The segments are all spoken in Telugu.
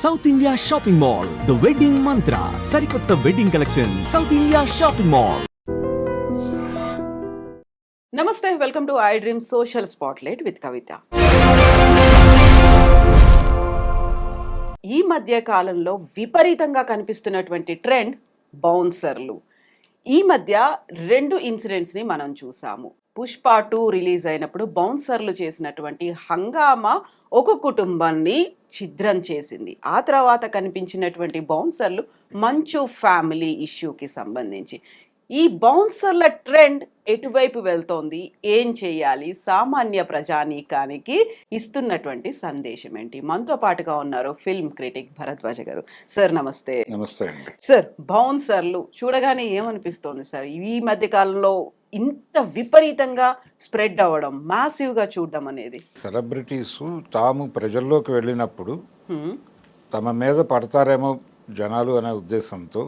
South India shopping mall, the wedding Mantra, సరికొత్త wedding collection, south India shopping mall. నమస్తే, welcome to I dream social spotlight with Kavitha. ఈ మధ్య కాలంలో విపరీతంగా కనిపిస్తున్నటువంటి ట్రెండ్ బౌన్సర్లు. ఈ మధ్య రెండు ఇన్సిడెంట్స్ని మనం చూసాము. పుష్ప 2 రిలీజ్ అయినప్పుడు బౌన్సర్లు చేసినటువంటి హంగామా ఒక కుటుంబాన్ని ఛిద్రం చేసింది. ఆ తర్వాత కనిపించినటువంటి బౌన్సర్లు మంచు ఫ్యామిలీ ఇష్యూకి సంబంధించి. ఈ బౌన్సర్ల ట్రెండ్ ఎటువైపు వెళ్తోంది, ఏం చేయాలి, సామాన్య ప్రజానీకానికి ఇస్తున్నటువంటి సందేశం ఏంటి? మనతో పాటుగా ఉన్నారు ఫిల్మ్ క్రిటిక్ భరద్వాజ గారు. సార్ నమస్తే. నమస్తే అండి. సార్, బౌన్సర్లు చూడగానే ఏమనిపిస్తోంది సార్? ఈ మధ్య కాలంలో ఇంత విపరీతంగా స్ప్రెడ్ అవ్వడం, మాసివ్గా చూడడం అనేది. సెలబ్రిటీస్ తాము ప్రజల్లోకి వెళ్ళినప్పుడు తమ మీద పడతారేమో జనాలు అనే ఉద్దేశంతో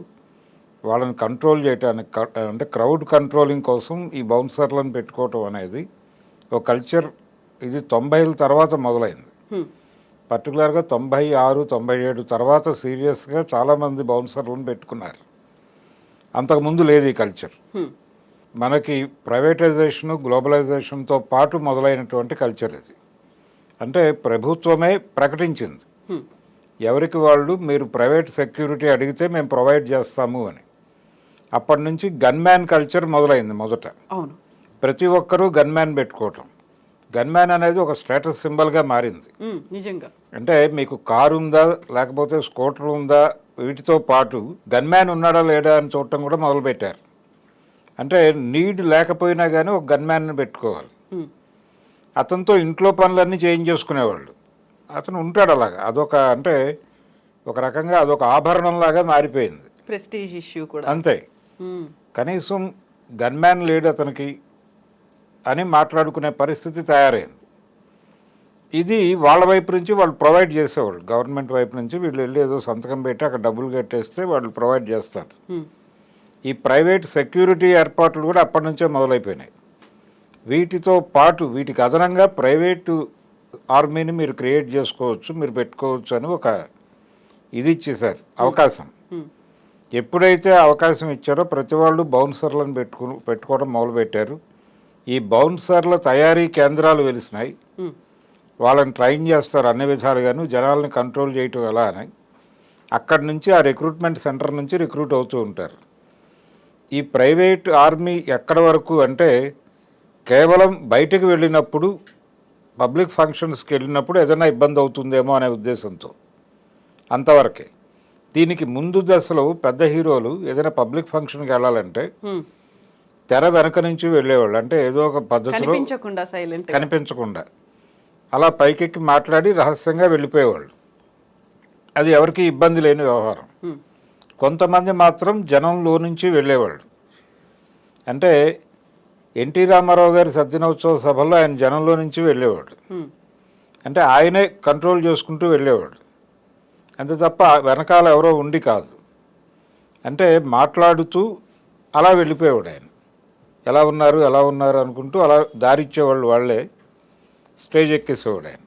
వాళ్ళని కంట్రోల్ చేయడానికి, అంటే క్రౌడ్ కంట్రోలింగ్ కోసం ఈ బౌన్సర్లను పెట్టుకోవటం అనేది ఒక కల్చర్. ఇది 90ల తర్వాత మొదలైంది. పర్టికులర్గా 96, 97 తర్వాత సీరియస్గా చాలామంది బౌన్సర్లను పెట్టుకున్నారు. అంతకుముందు లేదు ఈ కల్చర్. మనకి ప్రైవేటైజేషను, గ్లోబలైజేషన్తో పాటు మొదలైనటువంటి కల్చర్ ఇది. అంటే ప్రభుత్వమే ప్రకటించింది ఎవరికి వాళ్ళు, మీరు ప్రైవేట్ సెక్యూరిటీ అడిగితే మేము ప్రొవైడ్ చేస్తాము అని. అప్పటి నుంచి గన్మ్యాన్ కల్చర్ మొదలైంది. మొదట ప్రతి ఒక్కరూ గన్మ్యాన్ పెట్టుకోవటం. గన్మ్యాన్ అనేది ఒక స్టేటస్ సింబల్గా మారింది. నిజంగా అంటే మీకు కారు ఉందా, లేకపోతే స్కూటర్ ఉందా, వీటితో పాటు గన్మ్యాన్ ఉన్నాడా లేడా అని చూడటం కూడా మొదలుపెట్టారు. అంటే నీడ్ లేకపోయినా కానీ ఒక గన్మ్యాన్ని పెట్టుకోవాలి. అతనితో ఇంట్లో పనులన్నీ చేంజ్ చేసుకునేవాళ్ళు. అతను ఉంటాడు అలాగా. అదొక, అంటే ఒక రకంగా అదొక ఆభరణంలాగా మారిపోయింది. ప్రెస్టీజ్ ఇష్యూ కూడా అంతే. కనీసం గన్మ్యాన్ లేడు అతనికి అని మాట్లాడుకునే పరిస్థితి తయారైంది. ఇది వాళ్ళ వైపు నుంచి వాళ్ళు ప్రొవైడ్ చేసేవాళ్ళు. గవర్నమెంట్ వైపు నుంచి వీళ్ళు వెళ్ళి ఏదో సంతకం పెట్టి అక్కడ డబ్బులు కట్టేస్తే వాళ్ళు ప్రొవైడ్ చేస్తారు. ఈ ప్రైవేట్ సెక్యూరిటీ ఏర్పాట్లు కూడా అప్పటి నుంచే మొదలైపోయినాయి. వీటితో పాటు వీటికి అదనంగా ప్రైవేటు ఆర్మీని మీరు క్రియేట్ చేసుకోవచ్చు, మీరు పెట్టుకోవచ్చు అని ఒక ఇది ఇచ్చేశారు, అవకాశం. ఎప్పుడైతే అవకాశం ఇచ్చారో ప్రతి వాళ్ళు బౌన్సర్లను పెట్టుకోవడం మొదలుపెట్టారు. ఈ బౌన్సర్ల తయారీ కేంద్రాలు వెలిసినాయి. వాళ్ళని ట్రైన్ చేస్తారు అన్ని విధాలుగాను, జనాల్ని కంట్రోల్ చేయటం ఎలా అని. అక్కడి నుంచి ఆ రిక్రూట్మెంట్ సెంటర్ నుంచి రిక్రూట్ అవుతూ ఉంటారు. ఈ ప్రైవేట్ ఆర్మీ ఎక్కడి వరకు అంటే కేవలం బయటకు వెళ్ళినప్పుడు, పబ్లిక్ ఫంక్షన్స్కి వెళ్ళినప్పుడు ఏదైనా ఇబ్బంది అవుతుందేమో అనే ఉద్దేశంతో అంతవరకే. దీనికి ముందు దశలో పెద్ద హీరోలు ఏదైనా పబ్లిక్ ఫంక్షన్కి వెళ్ళాలంటే తెర వెనక నుంచి వెళ్ళేవాళ్ళు. అంటే ఏదో ఒక పద్ధతిలో కనిపించకుండా అలా పైకెక్కి మాట్లాడి రహస్యంగా వెళ్ళిపోయేవాళ్ళు. అది ఎవరికి ఇబ్బంది లేని వ్యవహారం. కొంతమంది మాత్రం జనంలో నుంచి వెళ్ళేవాళ్ళు. అంటే ఎన్టీ రామారావు గారి సత్యనోత్సవ సభల్లో ఆయన జనంలో నుంచి వెళ్ళేవాడు. అంటే ఆయనే కంట్రోల్ చేసుకుంటూ వెళ్ళేవాడు. అంతే తప్ప వెనకాల ఎవరో ఉండి కాదు. అంటే మాట్లాడుతూ అలా వెళ్ళిపోయేవాడు ఆయన. ఎలా ఉన్నారు అనుకుంటూ అలా దారిచ్చేవాళ్ళు వాళ్ళే. స్టేజ్ ఎక్కేసేవాడు ఆయన.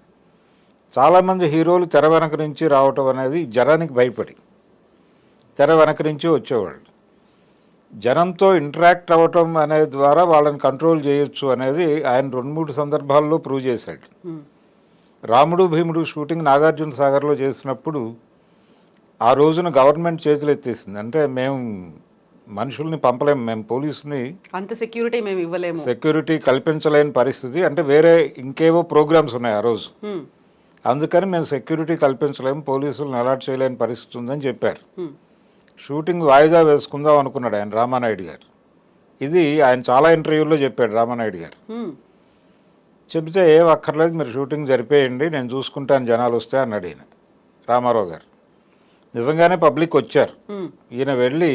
చాలామంది హీరోలు తెర వెనక నుంచి రావటం అనేది జనానికి భయపడి తెర వెనక నుంచి వచ్చేవాళ్ళు. జనంతో ఇంటరాక్ట్ అవ్వటం అనే ద్వారా వాళ్ళని కంట్రోల్ చేయొచ్చు అనేది ఆయన 2-3 సందర్భాల్లో ప్రూవ్ చేశాడు. రాముడు భీముడు షూటింగ్ నాగార్జున సాగర్లో చేసినప్పుడు ఆ రోజున గవర్నమెంట్ చేతులు ఎత్తేసింది. అంటే మేము మనుషుల్ని పంపలేము, మేము పోలీసుని అంత సెక్యూరిటీ మేము ఇవ్వలేము, సెక్యూరిటీ కల్పించలేని పరిస్థితి. అంటే వేరే ఇంకేవో ప్రోగ్రామ్స్ ఉన్నాయి ఆ రోజు, అందుకని మేము సెక్యూరిటీ కల్పించలేము, పోలీసులను అలాట్ చేయలేని పరిస్థితి ఉందని చెప్పారు. షూటింగ్ వాయిదా వేసుకుందాం అనుకున్నాడు ఆయన, రామానాయుడు గారు. ఇది ఆయన చాలా ఇంటర్వ్యూల్లో చెప్పాడు రామానాయుడు గారు. చెబితే ఏం అక్కర్లేదు, మీరు షూటింగ్ జరిపేయండి, నేను చూసుకుంటాను జనాలు వస్తే అన్నాడు ఈయన, రామారావు గారు. నిజంగానే పబ్లిక్ వచ్చారు. ఈయన వెళ్ళి,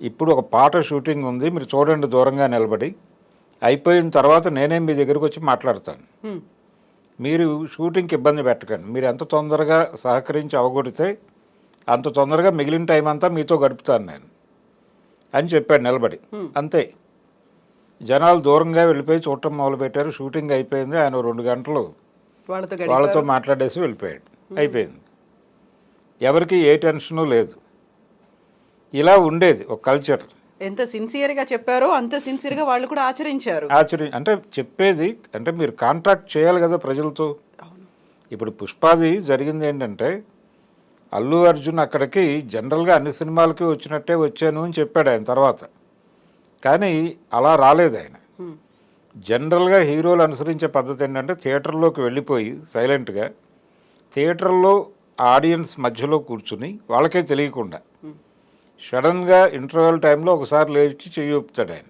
ఇప్పుడు ఒక పాట షూటింగ్ ఉంది, మీరు చూడండి దూరంగా నిలబడి, అయిపోయిన తర్వాత నేనే మీ దగ్గరికి వచ్చి మాట్లాడతాను, మీరు షూటింగ్కి ఇబ్బంది పెట్టకండి, మీరు ఎంత తొందరగా సహకరించి అవగొడితే అంత తొందరగా మిగిలిన టైం అంతా మీతో గడుపుతాను నేను అని చెప్పాడు నిలబడి. అంతే. జనాలు దూరంగా వెళ్ళిపోయి చూడటం మొదలుపెట్టారు. షూటింగ్ అయిపోయింది. ఆయన 2 గంటలు వాళ్ళతో మాట్లాడేసి వెళ్ళిపోయాడు. అయిపోయింది. ఎవరికి ఏ టెన్షను లేదు. ఇలా ఉండేది ఒక కల్చర్. ఎంత సిన్సియర్గా చెప్పారో అంత సిన్సియర్గా వాళ్ళు కూడా ఆచరించారు. అంటే చెప్పేది అంటే మీరు కాంట్రాక్ట్ చేయాలి కదా ప్రజలతో. ఇప్పుడు పుష్పాది జరిగింది ఏంటంటే అల్లు అర్జున్ అక్కడికి జనరల్గా అన్ని సినిమాలకి వచ్చినట్టే వచ్చాను అని చెప్పాడు ఆయన తర్వాత. కానీ అలా రాలేదు ఆయన. జనరల్గా హీరోలు అనుసరించే పద్ధతి ఏంటంటే థియేటర్లోకి వెళ్ళిపోయి సైలెంట్గా థియేటర్లో ఆడియన్స్ మధ్యలో కూర్చుని వాళ్ళకే తెలియకుండా సడన్గా ఇంటర్వెల్ టైంలో ఒకసారి లేచి చెయ్యి ఊపుతాడు ఆయన.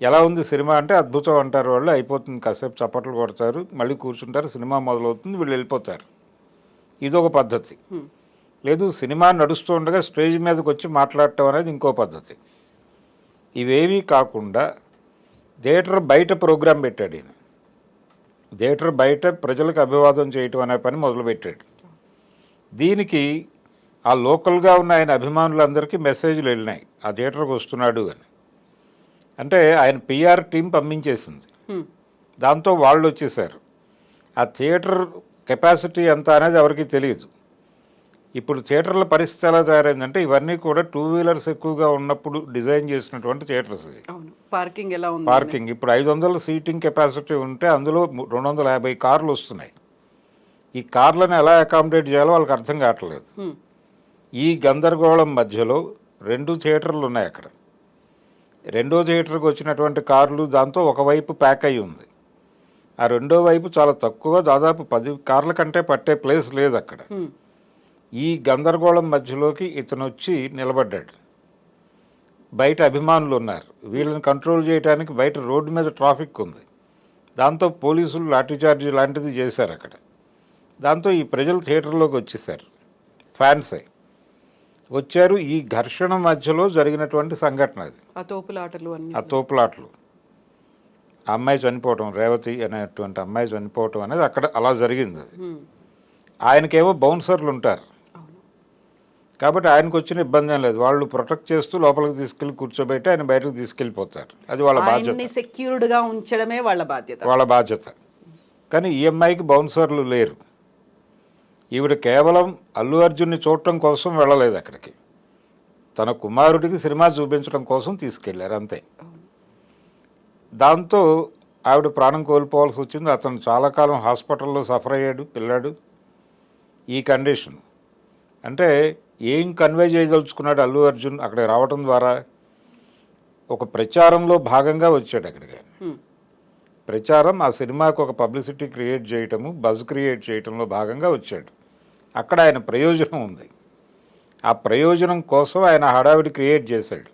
ఎలా ఉంది సినిమా అంటే అద్భుతం అంటారు వాళ్ళు, అయిపోతుంది, కాసేపు చప్పట్లు కొడతారు, మళ్ళీ కూర్చుంటారు, సినిమా మొదలవుతుంది, వీళ్ళు వెళ్ళిపోతారు. ఇదొక పద్ధతి. లేదు సినిమా నడుస్తూ ఉండగా స్టేజ్ మీదకి వచ్చి మాట్లాడటం అనేది ఇంకో పద్ధతి. ఇవేవీ కాకుండా థియేటర్ బయట ప్రోగ్రాం పెట్టాడు ఈయన. థియేటర్ బయట ప్రజలకు అభివాదం చేయటం అనే పని మొదలుపెట్టాడు. దీనికి ఆ లోకల్గా ఉన్న ఆయన అభిమానులందరికీ మెసేజ్లు వెళ్ళినాయి ఆ థియేటర్కి వస్తున్నాడు అని. అంటే ఆయన పిఆర్ టీం పంపించేసింది. దాంతో వాళ్ళు వచ్చేసారు. ఆ థియేటర్ కెపాసిటీ ఎంత అనేది ఎవరికి తెలియదు. ఇప్పుడు థియేటర్ల పరిస్థితి ఎలా తయారైందంటే ఇవన్నీ కూడా 2 వీలర్స్ ఎక్కువగా ఉన్నప్పుడు డిజైన్ చేసినటువంటి థియేటర్స్. పార్కింగ్ ఎలా ఉంది? పార్కింగ్ ఇప్పుడు 500 సీటింగ్ కెపాసిటీ ఉంటే అందులో 250 కార్లు వస్తున్నాయి. ఈ కార్లను ఎలా అకామిడేట్ చేయాలో వాళ్ళకి అర్థం కావట్లేదు. ఈ గందరగోళం మధ్యలో 2 థియేటర్లు ఉన్నాయి అక్కడ. 2వ థియేటర్కి వచ్చినటువంటి కార్లు దాంతో ఒకవైపు ప్యాక్ అయి ఉంది. ఆ 2వ వైపు చాలా తక్కువ, దాదాపు 10 కార్ల కంటే పట్టే ప్లేస్ లేదు అక్కడ. ఈ గందరగోళం మధ్యలోకి ఇతను వచ్చి నిలబడ్డాడు. బయట అభిమానులు ఉన్నారు, వీళ్ళని కంట్రోల్ చేయడానికి బయట రోడ్డు మీద ట్రాఫిక్ ఉంది. దాంతో పోలీసులు లాఠీచార్జీ లాంటిది చేశారు అక్కడ. దాంతో ఈ ప్రజలు థియేటర్లోకి వచ్చేసారు, ఫ్యాన్సే వచ్చారు. ఈ ఘర్షణ మధ్యలో జరిగినటువంటి సంఘటన అది. ఆ తోపులాటలు, ఆ అమ్మాయి చనిపోవటం, రేవతి అనేటువంటి అమ్మాయి చనిపోవటం అనేది అక్కడ అలా జరిగింది. అది ఆయనకేమో బౌన్సర్లు ఉంటారు కాబట్టి ఆయనకు వచ్చిన ఇబ్బంది ఏం లేదు. వాళ్ళు ప్రొటెక్ట్ చేస్తూ లోపలికి తీసుకెళ్లి కూర్చోబెట్టి ఆయన బయటకు తీసుకెళ్ళిపోతారు. అది వాళ్ళ బాధ్యత. సెక్యూర్డ్గా ఉంచడమే వాళ్ళ బాధ్యత. కానీ ఈ అమ్మాయికి బౌన్సర్లు లేరు. ఈవిడ కేవలం అల్లు అర్జున్ని చూడటం కోసం వెళ్ళలేదు అక్కడికి, తన కుమారుడికి సినిమా చూపించడం కోసం తీసుకెళ్లారు అంతే. దాంతో ఆవిడ ప్రాణం కోల్పోవాల్సి వచ్చింది. అతను చాలా కాలం హాస్పిటల్లో సఫర్ అయ్యాడు పిల్లాడు. ఈ కండిషన్ అంటే ఏం కన్వే చేయదలుచుకున్నాడు అల్లు అర్జున్ అక్కడికి రావటం ద్వారా? ఒక ప్రచారంలో భాగంగా వచ్చాడు అక్కడికి. ప్రచారం, ఆ సినిమాకు ఒక పబ్లిసిటీ క్రియేట్ చేయటము, బజ్ క్రియేట్ చేయటంలో భాగంగా వచ్చాడు. అక్కడ ఆయన ప్రయోజనం ఉంది. ఆ ప్రయోజనం కోసం ఆయన హడావిడి క్రియేట్ చేశాడు.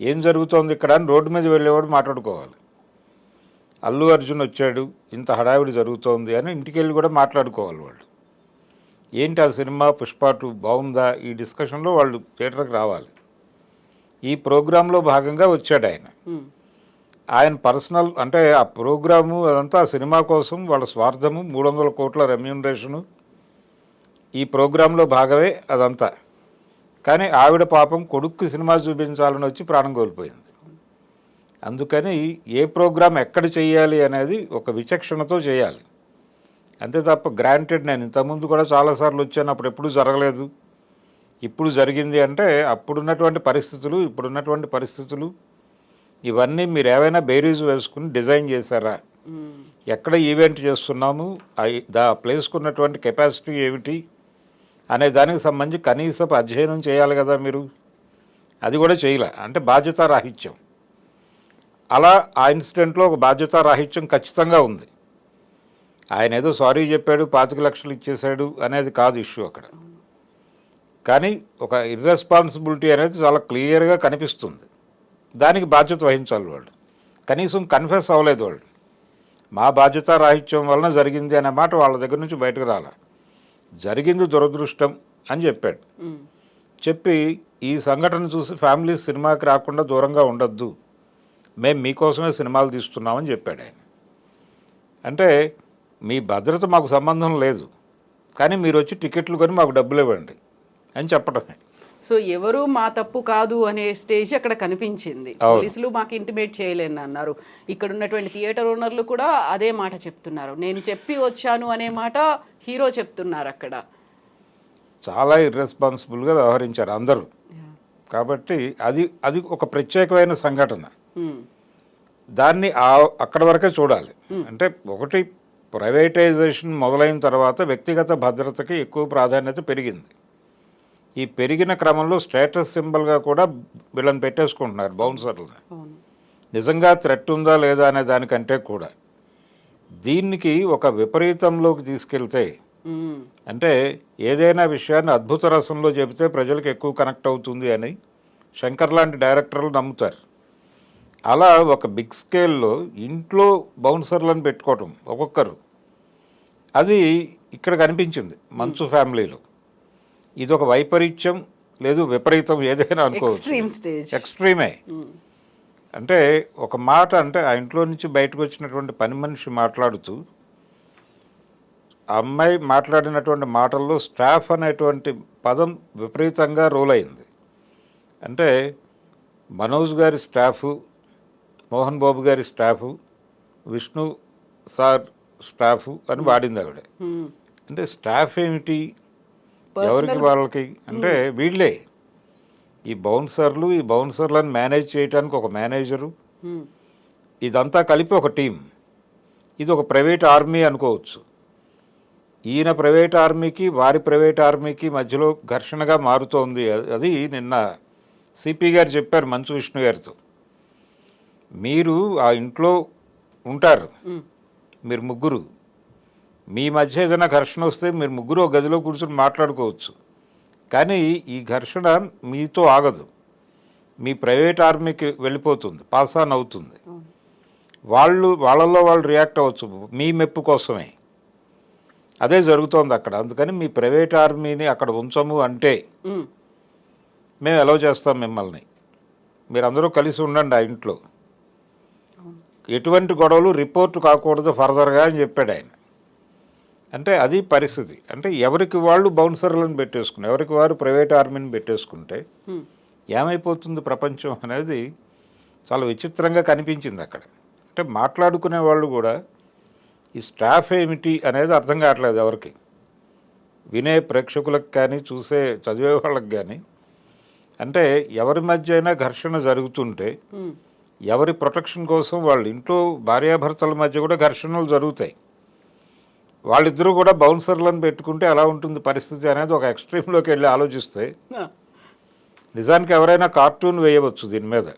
ఏం జరుగుతోంది ఇక్కడ అని రోడ్డు మీద వెళ్ళేవాడు మాట్లాడుకోవాలి. అల్లు అర్జున్ వచ్చాడు, ఇంత హడావిడి జరుగుతోంది అని ఇంటికి వెళ్ళి కూడా మాట్లాడుకోవాలి వాళ్ళు. ఏంటి ఆ సినిమా పుష్ప 2 బాగుందా, ఈ డిస్కషన్లో వాళ్ళు థియేటర్కి రావాలి. ఈ ప్రోగ్రాంలో భాగంగా వచ్చాడు ఆయన. ఆయన పర్సనల్ అంటే ఆ ప్రోగ్రాము అదంతా ఆ సినిమా కోసం వాళ్ళ స్వార్థము, 300 కోట్ల రెమ్యూనరేషను ఈ ప్రోగ్రాంలో భాగమే అదంతా. కానీ ఆవిడ పాపం కొడుక్కి సినిమా చూపించాలని వచ్చి ప్రాణం కోల్పోయింది. అందుకని ఏ ప్రోగ్రాం ఎక్కడ చేయాలి అనేది ఒక విచక్షణతో చేయాలి అంతే తప్ప గ్రాంటెడ్. నేను ఇంతకుముందు కూడా చాలాసార్లు వచ్చాను, అప్పుడు ఎప్పుడూ జరగలేదు, ఇప్పుడు జరిగింది అంటే అప్పుడున్నటువంటి పరిస్థితులు ఇప్పుడున్నటువంటి పరిస్థితులు ఇవన్నీ మీరు ఏవైనా బేరీజ్ వేసుకుని డిజైన్ చేశారా? ఎక్కడ ఈవెంట్ చేస్తున్నాము, ఆ ప్లేస్కు ఉన్నటువంటి కెపాసిటీ ఏమిటి అనే దానికి సంబంధించి కనీసపు అధ్యయనం చేయాలి కదా మీరు. అది కూడా చేయలే అంటే బాధ్యతారాహిత్యం. అలా ఆ ఇన్సిడెంట్లో ఒక బాధ్యతారాహిత్యం ఖచ్చితంగా ఉంది. ఆయన ఏదో సారీ చెప్పాడు, 25 లక్షలు ఇచ్చేశాడు అనేది కాదు ఇష్యూ అక్కడ. కానీ ఒక ఇర్రెస్పాన్సిబిలిటీ అనేది చాలా క్లియర్గా కనిపిస్తుంది. దానికి బాధ్యత వహించాలి వాళ్ళు. కనీసం కన్ఫెస్ అవ్వలేదు వాళ్ళు. మా బాధ్యత రాహిత్యం వలన జరిగింది అనే మాట వాళ్ళ దగ్గర నుంచి బయటకు రాల. జరిగింది దురదృష్టం అని చెప్పాడు. చెప్పి ఈ సంఘటన చూసి ఫ్యామిలీస్ సినిమాకి రాకుండా దూరంగా ఉండొద్దు, మేము మీకోసమే సినిమాలు తీస్తున్నామని చెప్పాడు ఆయన. అంటే మీ భద్రత మాకు సంబంధం లేదు, కానీ మీరు వచ్చి టికెట్లు కొని మాకు డబ్బులు ఇవ్వండి అని చెప్పడమే. సో ఎవరు మా తప్పు కాదు అనే స్టేజ్ అక్కడ కనిపించింది. పోలీసులు మాకు ఇంటిమేట్ చేయలేని అన్నారు. ఇక్కడ ఉన్నటువంటి థియేటర్ ఓనర్లు కూడా అదే మాట చెప్తున్నారు. నేను చెప్పి వచ్చాను అనే మాట హీరో చెప్తున్నారు అక్కడ. చాలా ఇర్రెస్పాన్సిబుల్గా వ్యవహరించారు అందరూ. కాబట్టి అది అది ఒక ప్రత్యేకమైన సంఘటన. దాన్ని అక్కడ వరకే చూడాలి. అంటే ఒకటి ప్రైవేటైజేషన్ మొదలైన తర్వాత వ్యక్తిగత భద్రతకి ఎక్కువ ప్రాధాన్యత పెరిగింది. ఈ పెరిగిన క్రమంలో స్టేటస్ సింబల్గా కూడా వీళ్ళని పెట్టేసుకుంటున్నారు బౌన్సర్లని. నిజంగా థ్రెట్ ఉందా లేదా అనే దానికంటే కూడా దీనికి ఒక విపరీతంలోకి తీసుకెళ్తే, అంటే ఏదైనా విషయాన్ని అద్భుత రసంలో చెబితే ప్రజలకు ఎక్కువ కనెక్ట్ అవుతుంది అని శంకర్ లాంటి డైరెక్టర్లు నమ్ముతారు. అలా ఒక బిగ్ స్కేల్లో ఇంట్లో బౌన్సర్లను పెట్టుకోవటం ఒక్కొక్కరు, అది ఇక్కడ కనిపించింది మంచు ఫ్యామిలీలో. ఇది ఒక వైపరీత్యం, లేదు విపరీతం, ఏదైనా అనుకోవచ్చు. ఎక్స్ట్రీమే. అంటే ఒక మాట, అంటే ఆ ఇంట్లో నుంచి బయటకు వచ్చినటువంటి పని మనిషి మాట్లాడుతూ ఆ అమ్మాయి మాట్లాడినటువంటి మాటల్లో స్టాఫ్ అనేటువంటి పదం విపరీతంగా రోల్ అయింది. అంటే మనోజ్ గారి స్టాఫు, మోహన్ బాబు గారి స్టాఫు, విష్ణు సార్ స్టాఫు అని వాడింది ఆవిడ. అంటే స్టాఫ్ ఏమిటి, ఎవరికి వాళ్ళకి అంటే వీళ్ళే ఈ బౌన్సర్లను మేనేజ్ చేయడానికి ఒక మేనేజరు, ఇదంతా కలిపి ఒక టీం. ఇది ఒక ప్రైవేట్ ఆర్మీ అనుకోవచ్చు. ఈయన ప్రైవేట్ ఆర్మీకి వారి ప్రైవేట్ ఆర్మీకి మధ్యలో ఘర్షణగా మారుతోంది. అది నిన్న సిపి గారు చెప్పారు మంచు విష్ణు గారితో. మీరు ఆ ఇంట్లో ఉంటారు, మీరు ముగ్గురు, మీ మధ్య ఏదైనా ఘర్షణ వస్తే మీరు ముగ్గురు ఒక గదిలో కూర్చొని మాట్లాడుకోవచ్చు. కానీ ఈ ఘర్షణ మీతో ఆగదు, మీ ప్రైవేట్ ఆర్మీకి వెళ్ళిపోతుంది, పాస్ ఆన్ అవుతుంది. వాళ్ళల్లో వాళ్ళు రియాక్ట్ అవ్వచ్చు మీ మెప్పు కోసమే. అదే జరుగుతోంది అక్కడ. అందుకని మీ ప్రైవేట్ ఆర్మీని అక్కడ ఉంచము అంటే మేము అలౌ చేస్తాం మిమ్మల్ని, మీరందరూ కలిసి ఉండండి ఆ ఇంట్లో, ఎటువంటి గొడవలు రిపోర్ట్ కాకూడదు ఫర్దర్గా అని చెప్పాడు ఆయన. అంటే అది పరిస్థితి. అంటే ఎవరికి వాళ్ళు బౌన్సర్లను పెట్టేసుకుని, ఎవరికి వారు ప్రైవేట్ ఆర్మీని పెట్టేసుకుంటే ఏమైపోతుంది ప్రపంచం అనేది చాలా విచిత్రంగా కనిపించింది అక్కడ. అంటే మాట్లాడుకునే వాళ్ళు కూడా ఈ స్టాఫ్ ఏమిటి అనేది అర్థం కావట్లేదు ఎవరికి, వినే ప్రేక్షకులకు కానీ చదివే వాళ్ళకి కానీ. అంటే ఎవరి మధ్య అయినా ఘర్షణ జరుగుతుంటే ఎవరి ప్రొటెక్షన్ కోసం వాళ్ళు ఇంట్లో భార్యాభర్తల మధ్య కూడా ఘర్షణలు జరుగుతాయి. వాళ్ళిద్దరూ కూడా బౌన్సర్లను పెట్టుకుంటే ఎలా ఉంటుంది పరిస్థితి అనేది ఒక ఎక్స్ట్రీమ్లోకి వెళ్ళి ఆలోచిస్తే నిజానికి ఎవరైనా కార్టూన్ వేయవచ్చు దీని మీద.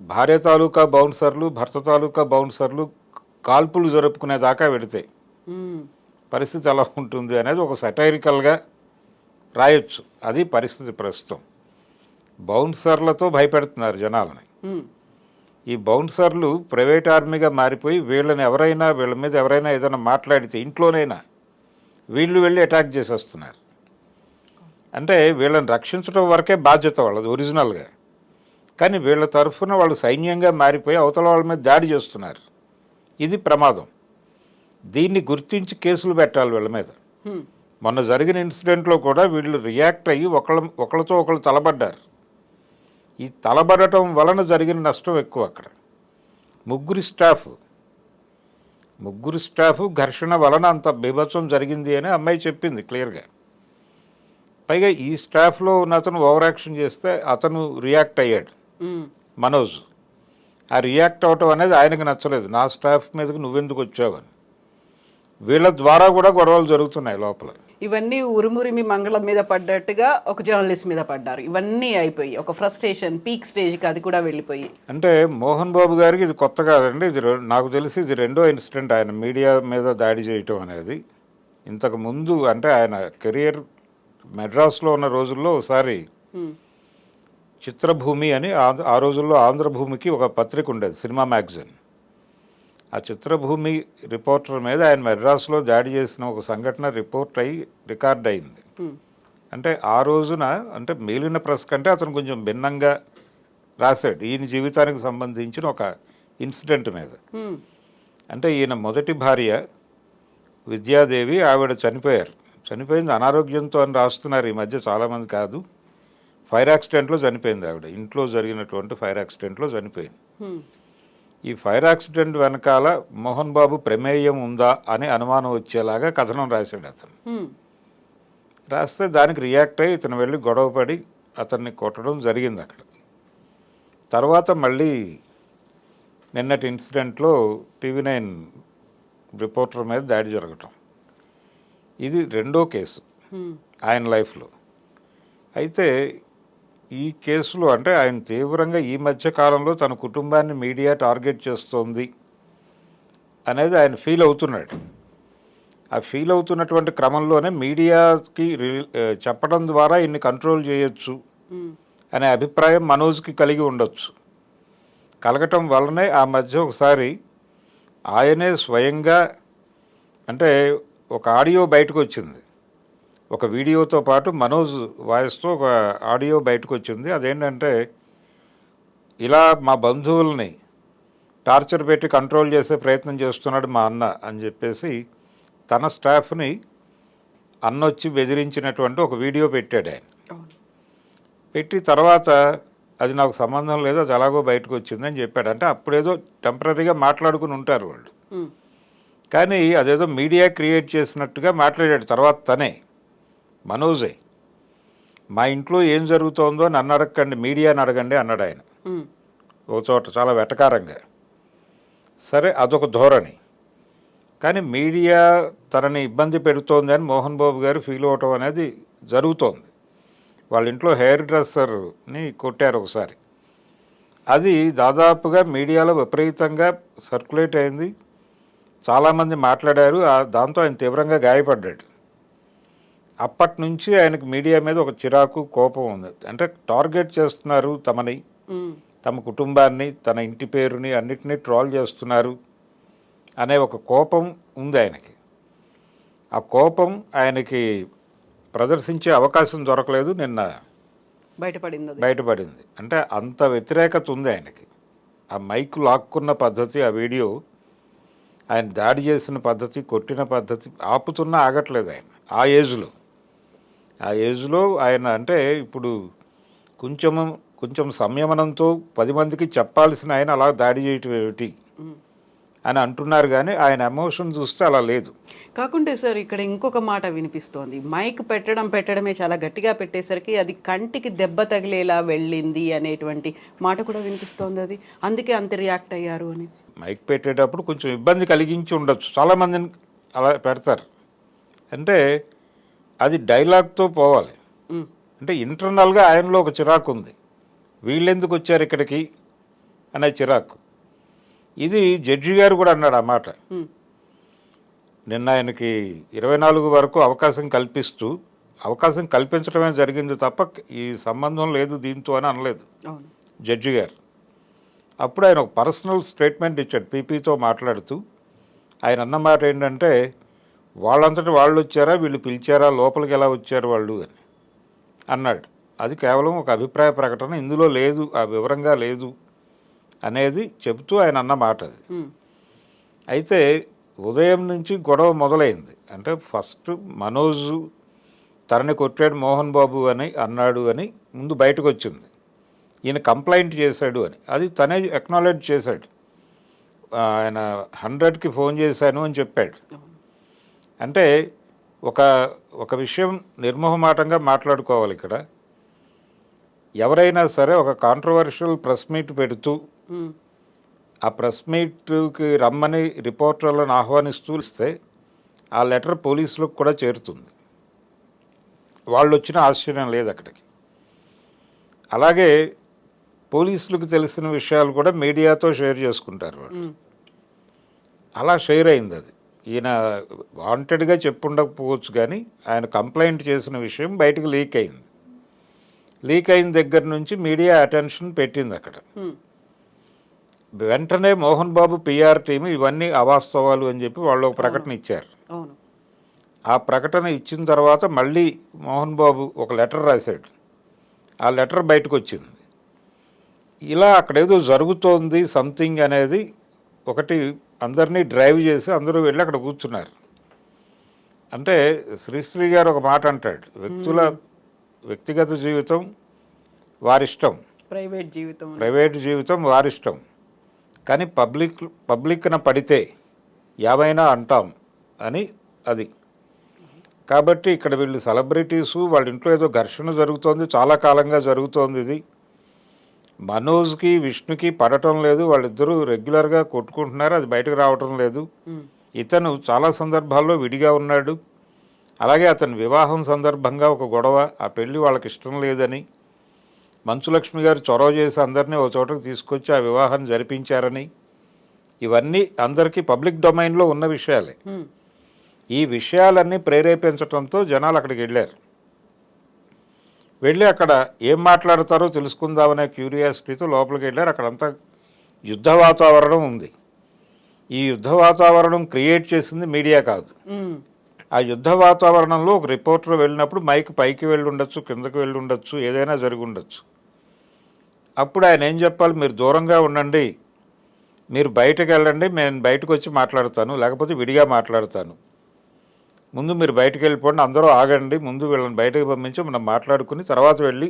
భార్య తాలూకా బౌన్సర్లు, భర్త తాలూకా బౌన్సర్లు కాల్పులు జరుపుకునేదాకా పెడితే పరిస్థితి ఎలా ఉంటుంది అనేది ఒక సెటైరికల్గా రాయొచ్చు. అది పరిస్థితి ప్రస్తుతం. బౌన్సర్లతో భయపెడుతున్నారు జనాలని. ఈ బౌన్సర్లు ప్రైవేట్ ఆర్మీగా మారిపోయి వీళ్ళ మీద ఎవరైనా ఏదైనా మాట్లాడితే ఇంట్లోనైనా వీళ్ళు వెళ్ళి అటాక్ చేసేస్తున్నారు. అంటే వీళ్ళని రక్షించడం వరకే బాధ్యత వాళ్ళది ఒరిజినల్గా. కానీ వీళ్ళ తరఫున వాళ్ళు సైన్యంగా మారిపోయి అవతల వాళ్ళ మీద దాడి చేస్తున్నారు. ఇది ప్రమాదం. దీన్ని గుర్తించి కేసులు పెట్టాలి వీళ్ళ మీద. మొన్న జరిగిన ఇన్సిడెంట్లో కూడా వీళ్ళు రియాక్ట్ అయ్యి ఒకళ్ళతో ఒకళ్ళు తలబడ్డారు. ఈ తలబడటం వలన జరిగిన నష్టం ఎక్కువ అక్కడ. ముగ్గురు స్టాఫ్ ఘర్షణ వలన అంత బీభత్సం జరిగింది అని అమ్మాయి చెప్పింది క్లియర్గా. పైగా ఈ స్టాఫ్లో ఉన్న అతను ఓవర్ యాక్షన్ చేస్తే అతను రియాక్ట్ అయ్యాడు మనోజ్. ఆ రియాక్ట్ అవ్వటం అనేది ఆయనకు నచ్చలేదు. నా స్టాఫ్ మీదకి నువ్వెందుకు వచ్చావని. వీళ్ళ ద్వారా కూడా గొడవలు జరుగుతున్నాయి లోపల. ఇవన్నీ ఉరుమురిమి మంగళం మీద పడ్డట్టుగా ఒక జర్నలిస్ట్ మీద పడ్డారు. ఇవన్నీ అయిపోయి ఒక ఫ్రస్ట్రేషన్ పీక్ స్టేజ్కి అది కూడా వెళ్ళిపోయి. అంటే మోహన్ బాబు గారికి ఇది కొత్త కాదండి. ఇది నాకు తెలిసి ఇది రెండో ఇన్సిడెంట్ ఆయన మీడియా మీద దాడి చేయటం అనేది. ఇంతకు ముందు అంటే ఆయన కెరియర్ మెడ్రాస్లో ఉన్న రోజుల్లో ఒకసారి చిత్రభూమి అని ఆ రోజుల్లో ఆంధ్రభూమికి ఒక పత్రిక ఉండేది, సినిమా మ్యాగజైన్. ఆ చిత్రభూమి రిపోర్టర్ మీద ఆయన మెడ్రాస్లో దాడి చేసిన ఒక సంఘటన రిపోర్ట్ అయ్యి రికార్డ్ అయింది. అంటే ఆ రోజున అంటే మిగిలిన ప్రెస్ కంటే అతను కొంచెం భిన్నంగా రాశాడు ఈయన జీవితానికి సంబంధించిన ఒక ఇన్సిడెంట్ మీద. అంటే ఈయన మొదటి భార్య విద్యాదేవి, ఆవిడ చనిపోయింది అనారోగ్యంతో అని రాస్తున్నారు ఈ మధ్య చాలామంది. కాదు, ఫైర్ యాక్సిడెంట్లో చనిపోయింది ఆవిడ. ఇంట్లో జరిగినటువంటి ఫైర్ యాక్సిడెంట్లో చనిపోయింది. ఈ ఫైర్ యాక్సిడెంట్ వెనకాల మోహన్ బాబు ప్రమేయం ఉందా అని అనుమానం వచ్చేలాగా కథనం రాశాడు అతను. రాస్తే దానికి రియాక్ట్ అయ్యి ఇతను వెళ్ళి గొడవపడి అతన్ని కొట్టడం జరిగింది అక్కడ. తర్వాత మళ్ళీ నిన్నటి ఇన్సిడెంట్లో టీవీ9 రిపోర్టర్ మీద దాడి జరగటం, ఇది రెండో కేసు ఆయన లైఫ్లో. అయితే ఈ కేసులో అంటే ఆయన తీవ్రంగా ఈ మధ్య కాలంలో తన కుటుంబాన్ని మీడియా టార్గెట్ చేస్తోంది అనేది ఆయన ఫీల్ అవుతున్నాడు. ఆ ఫీల్ అవుతున్నటువంటి క్రమంలోనే మీడియాకి చెప్పడం ద్వారా ఇన్ని కంట్రోల్ చేయొచ్చు అనే అభిప్రాయం మనోజ్కి కలిగి ఉండొచ్చు. కలగటం వల్లనే ఆ మధ్య ఒకసారి ఆయనే స్వయంగా అంటే ఒక ఆడియో బయటకు వచ్చింది, ఒక వీడియోతో పాటు మనోజ్ వాయిస్తో ఒక ఆడియో బయటకు వచ్చింది. అదేంటంటే ఇలా మా బంధువుల్ని టార్చర్ పెట్టి కంట్రోల్ చేసే ప్రయత్నం చేస్తున్నాడు మా అన్న అని చెప్పేసి తన స్టాఫ్ని అన్నొచ్చి బెదిరించినటువంటి ఒక వీడియో పెట్టాడు ఆయన. పెట్టి తర్వాత అది నాకు సంబంధం లేదు, అది ఎలాగో బయటకు వచ్చిందని చెప్పాడు. అంటే అప్పుడేదో టెంపరీగా మాట్లాడుకుని ఉంటారు వాళ్ళు, కానీ అదేదో మీడియా క్రియేట్ చేసినట్టుగా మాట్లాడాడు. తర్వాత తనే మనోజే మా ఇంట్లో ఏం జరుగుతోందో నన్ను అడగండి, మీడియాని అడగండి అన్నాడు ఆయన ఒక చోట చాలా వెటకారంగా. సరే అదొక ధోరణి, కానీ మీడియా తనని ఇబ్బంది పెడుతోంది అని మోహన్ బాబు గారు ఫీల్ అవటం అనేది జరుగుతోంది. వాళ్ళ ఇంట్లో హెయిర్ డ్రెస్సర్ని కొట్టారు ఒకసారి, అది దాదాపుగా మీడియాలో విపరీతంగా సర్క్యులేట్ అయింది, చాలామంది మాట్లాడారు, దాంతో ఆయన తీవ్రంగా గాయపడ్డాడు. అప్పటి నుంచి ఆయనకు మీడియా మీద ఒక చిరాకు కోపం ఉంది. అంటే టార్గెట్ చేస్తున్నారు తమని, తమ కుటుంబాన్ని, తన ఇంటి పేరుని అన్నిటినీ ట్రోల్ చేస్తున్నారు అనే ఒక కోపం ఉంది ఆయనకి. ఆ కోపం ఆయనకి ప్రదర్శించే అవకాశం దొరకలేదు, నిన్న బయటపడింది. అంటే అంత వ్యతిరేకత ఉంది ఆయనకి. ఆ మైక్ లాక్కున్న పద్ధతి, ఆ వీడియో, ఆయన దాడి చేసిన పద్ధతి, కొట్టిన పద్ధతి ఆపుతున్నా ఆగట్లేదు ఆయన. ఆ ఏజ్లో ఆయన అంటే ఇప్పుడు కొంచెం సంయమనంతో 10 మందికి చెప్పాల్సిన ఆయన అలా దాడి చేయటం ఏమిటి అని అంటున్నారు, కానీ ఆయన ఎమోషన్ చూస్తే అలా లేదు. కాకుంటే సార్ ఇక్కడ ఇంకొక మాట వినిపిస్తోంది, మైక్ పెట్టడమే చాలా గట్టిగా పెట్టేసరికి అది కంటికి దెబ్బ తగిలేలా వెళ్ళింది అనేటువంటి మాట కూడా వినిపిస్తోంది. అది అందుకే అంత రియాక్ట్ అయ్యారు అని. మైక్ పెట్టేటప్పుడు కొంచెం ఇబ్బంది కలిగించి ఉండొచ్చు, చాలామందిని అలా పెడతారు. అంటే అది డైలాగ్తో పోవాలి. అంటే ఇంటర్నల్గా ఆయనలో ఒక చిరాకు ఉంది, వీళ్ళెందుకు వచ్చారు ఇక్కడికి అనే చిరాకు. ఇది జడ్జి గారు కూడా అన్నాడు ఆ మాట. నిన్న ఆయనకి 24 వరకు అవకాశం కల్పించడమే జరిగింది తప్ప ఈ సంబంధం లేదు దీంతో అని అనలేదు జడ్జి గారు. అప్పుడు ఆయన ఒక పర్సనల్ స్టేట్మెంట్ ఇచ్చాడు పీపీతో మాట్లాడుతూ. ఆయన అన్న మాట ఏంటంటే, వాళ్ళంతటి వాళ్ళు వచ్చారా, వీళ్ళు పిలిచారా, లోపలికి ఎలా వచ్చారు వాళ్ళు అని అన్నాడు. అది కేవలం ఒక అభిప్రాయ ప్రకటన, ఇందులో లేదు, ఆ వివరంగా లేదు అనేది చెబుతూ ఆయన అన్న మాట అది. అయితే ఉదయం నుంచి గొడవ మొదలైంది. అంటే ఫస్ట్ మనోజ్ తనని కొట్టాడు మోహన్ బాబు అని అన్నాడు అని ముందు బయటకు వచ్చింది, ఈయన కంప్లైంట్ చేశాడు అని. అది తనే అక్నాలెడ్జ్ చేశాడు, ఆయన 100కి ఫోన్ చేశాను అని చెప్పాడు. అంటే ఒక విషయం నిర్మోహమాటంగా మాట్లాడుకోవాలి ఇక్కడ. ఎవరైనా సరే ఒక కాంట్రవర్షియల్ ప్రెస్ మీట్ పెడుతూ ఆ ప్రెస్ మీట్కి రమ్మని రిపోర్టర్లను ఆహ్వానిస్తూ ఇస్తే ఆ లెటర్ పోలీసులకు కూడా చేరుతుంది, వాళ్ళు వచ్చిన ఆశ్చర్యం లేదు అక్కడికి. అలాగే పోలీసులకు తెలిసిన విషయాలు కూడా మీడియాతో షేర్ చేసుకుంటారు వాళ్ళు. అలా షేర్ అయింది అది. ఈయన వాంటెడ్గా చెప్పుండకపోవచ్చు, కానీ ఆయన కంప్లైంట్ చేసిన విషయం బయటకు లీక్ అయింది. లీక్ అయిన దగ్గర నుంచి మీడియా అటెన్షన్ పెట్టింది అక్కడ. వెంటనే మోహన్ బాబు పిఆర్ టీం ఇవన్నీ అవాస్తవాలు అని చెప్పి వాళ్ళు ఒక ప్రకటన ఇచ్చారు. ఆ ప్రకటన ఇచ్చిన తర్వాత మళ్ళీ మోహన్ బాబు ఒక లెటర్ రాశాడు, ఆ లెటర్ బయటకు వచ్చింది. ఇలా అక్కడేదో జరుగుతోంది సంథింగ్ అనేది ఒకటి అందరినీ డ్రైవ్ చేసి అందరూ వెళ్ళి అక్కడ కూర్చున్నారు. అంటే శ్రీశ్రీ గారు ఒక మాట అంటాడు, వ్యక్తిగత జీవితం వారిష్టం, ప్రైవేట్ జీవితం వారిష్టం, కానీ పబ్లిక్న పడితే యావైనా అంటాం అని. అది కాబట్టి ఇక్కడ వీళ్ళు సెలబ్రిటీసు, వాళ్ళ ఇంట్లో ఏదో ఘర్షణ జరుగుతోంది, చాలా కాలంగా జరుగుతోంది ఇది. మనోజ్కి విష్ణుకి పడటం లేదు, వాళ్ళిద్దరూ రెగ్యులర్గా కొట్టుకుంటున్నారు, అది బయటకు రావటం లేదు. ఇతను చాలా సందర్భాల్లో విడిగా ఉన్నాడు. అలాగే అతని వివాహం సందర్భంగా ఒక గొడవ, ఆ పెళ్లి వాళ్ళకి ఇష్టం లేదని మంచులక్ష్మి గారు చొరవ చేసి అందరినీ ఒక చోటకు తీసుకొచ్చి ఆ వివాహాన్ని జరిపించారని, ఇవన్నీ అందరికీ పబ్లిక్ డొమైన్లో ఉన్న విషయాలే. ఈ విషయాలన్నీ ప్రేరేపించడంతో జనాలు అక్కడికి వెళ్ళి అక్కడ ఏం మాట్లాడతారో తెలుసుకుందామనే క్యూరియాసిటీతో లోపలికి వెళ్ళారు. అక్కడంతా యుద్ధ వాతావరణం ఉంది. ఈ యుద్ధ వాతావరణం క్రియేట్ చేసింది మీడియా కాదు. ఆ యుద్ధ వాతావరణంలో ఒక రిపోర్టర్ వెళ్ళినప్పుడు మైక్ పైకి వెళ్ళి ఉండొచ్చు, కిందకి వెళ్ళి ఉండొచ్చు, ఏదైనా జరిగి ఉండొచ్చు. అప్పుడు ఆయన ఏం చెప్పాలి, మీరు దూరంగా ఉండండి, మీరు బయటకు వెళ్ళండి, నేను బయటకు వచ్చి మాట్లాడతాను, లేకపోతే విడిగా మాట్లాడతాను, ముందు మీరు బయటకు వెళ్ళిపోండి, అందరూ ఆగండి, ముందు వీళ్ళని బయటకు పంపించి మనం మాట్లాడుకుని తర్వాత వెళ్ళి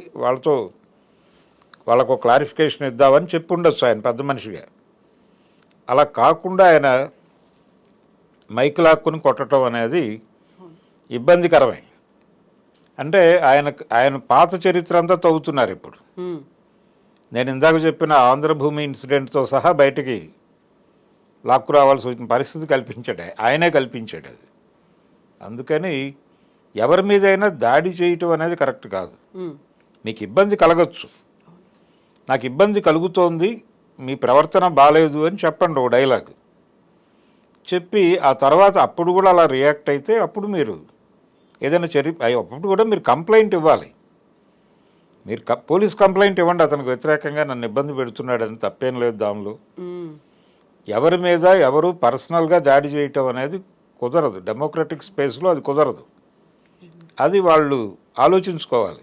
వాళ్ళకు క్లారిఫికేషన్ ఇద్దామని చెప్పి ఉండొచ్చు ఆయన పెద్ద మనిషిగా. అలా కాకుండా ఆయన మైక్ లాక్కుని కొట్టడం అనేది ఇబ్బందికరమే. అంటే ఆయన పాత చరిత్ర అంతా తవ్వుతున్నారు ఇప్పుడు. నేను ఇందాక చెప్పిన ఆంధ్రభూమి ఇన్సిడెంట్తో సహా బయటికి లాక్కు రావాల్సి వచ్చిన పరిస్థితి ఆయనే కల్పించాడు అది. అందుకని ఎవరి మీదైనా దాడి చేయటం అనేది కరెక్ట్ కాదు. మీకు ఇబ్బంది కలగచ్చు, నాకు ఇబ్బంది కలుగుతోంది, మీ ప్రవర్తన బాగాలేదు అని చెప్పండి, ఒక డైలాగ్ చెప్పి ఆ తర్వాత అప్పుడు కూడా అలా రియాక్ట్ అయితే అప్పుడు మీరు ఏదైనా అప్పుడు కూడా మీరు కంప్లైంట్ ఇవ్వాలి. మీరు పోలీస్ కంప్లైంట్ ఇవ్వండి, అతనికి వ్యతిరేకంగా నన్ను ఇబ్బంది పెడుతున్నాడని, తప్పేం లేదు దానిలో. ఎవరి మీద ఎవరు పర్సనల్గా దాడి చేయటం అనేది కుదరదు, డెమోక్రటిక్ స్పేస్లో అది కుదరదు. అది వాళ్ళు ఆలోచించుకోవాలి.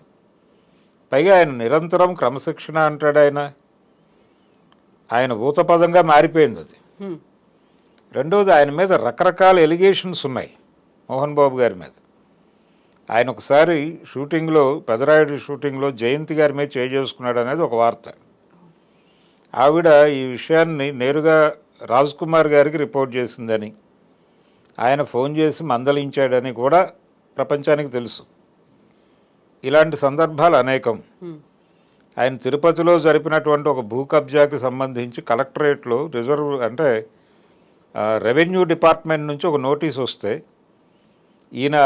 పైగా ఆయన నిరంతరం క్రమశిక్షణ అంటాడు. ఆయన ఊతపదంగా మారిపోయింది అది. రెండవది, ఆయన మీద రకరకాల ఎలిగేషన్స్ ఉన్నాయి మోహన్ బాబు గారి మీద. ఆయన ఒకసారి షూటింగ్లో, పెదరాయుడు షూటింగ్లో జయంతి గారి మీద చేసుకున్నాడు అనేది ఒక వార్త. ఆవిడ ఈ విషయాన్ని నేరుగా రాజ్ కుమార్ గారికి రిపోర్ట్ చేసిందని, ఆయన ఫోన్ చేసి మందలించాడని కూడా ప్రపంచానికి తెలుసు. ఇలాంటి సందర్భాలు అనేకం. ఆయన తిరుపతిలో జరిపినటువంటి ఒక భూ కబ్జాకి సంబంధించి కలెక్టరేట్లో రెవెన్యూ డిపార్ట్మెంట్ నుంచి ఒక నోటీస్ వస్తే ఈయన